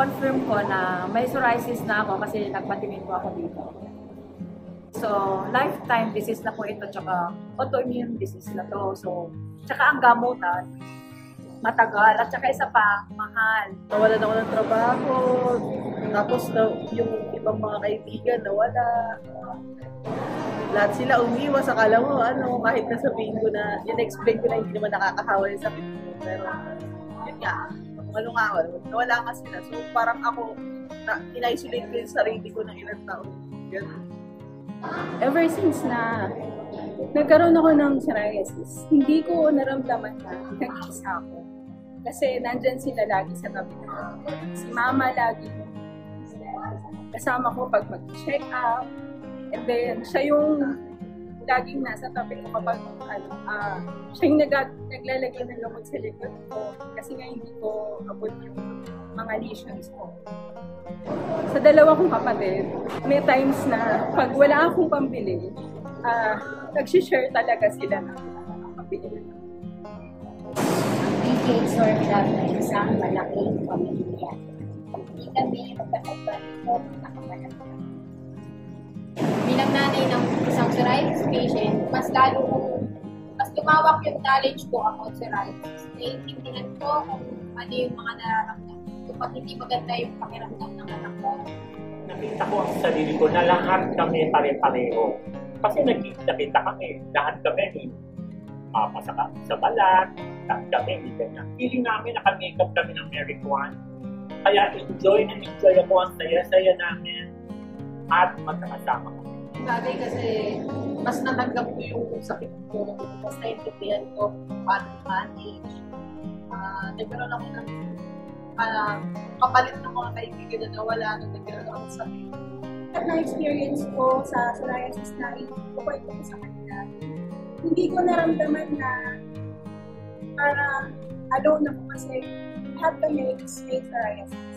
na-confirm ko na may psoriasis na ako kasi nagpatingin po ako dito. So, lifetime disease na po ito, tsaka autoimmune disease na to. So, tsaka ang gamutan, matagal, at tsaka isa pa, mahal. Nawalan ako ng trabaho, tapos yung ibang mga kaibigan nawala. Lahat sila umiwas, akala mo, kahit nasabihin ko na, in-explain ko na hindi naman nakakahawa yung sakit ko. Pero, yun nga, malungawan, nawala nga sila. So, parang ako, in-isolate ko yung sarili ko ng ilang taon. Ganun. Ever since na nagkaroon ako ng psoriasis, hindi ko naramdaman na nag-iisa ako. Kasi nandyan sila lagi sa tabi ko. Si mama lagi kasama ko pag mag-check up. And then, siya yung laging nasa tabi ko kapag siya yung naglalagay ng lumot sa likod ko. Kasi nga hindi ko abot yung mga lesions ko. Sa dalawa kong kapatid, may times na pag wala akong pambili, nag-share talaga sila ng pambili. Decades or love na isang malaking pamilya. Hindi kami magkakapalito nakamalaki. Bilang nanay ng isang psoriasis patient, mas tumawak yung knowledge ko about psoriasis. Naiintindihan ko kung ano yung mga nararamdaman. Kapag hindi maganda yung pakiramdam ng anak ko. Nakita ko ang sarili ko na lahat kami pare-pareho. Kasi nakita kami, lahat kami sa balat, lahat kami hindi ganyan. Feeling namin naka-makeup kami ng Mary Kwan. Kaya enjoy ako ang saya-saya namin at magkakasama kami. Bagay kasi mas natanggap ko yung sakit ko, mas naintindihan ko paano manage. Nagkaroon ako ng kapalit ng mga kaibigan na nawala nung nagkaroon ako sa sakit. At na-experience ko sa psoriasis na ipupwede ko sa kanila, hindi ko naramdaman na parang alone ako kasi lahat kami may psoriasis.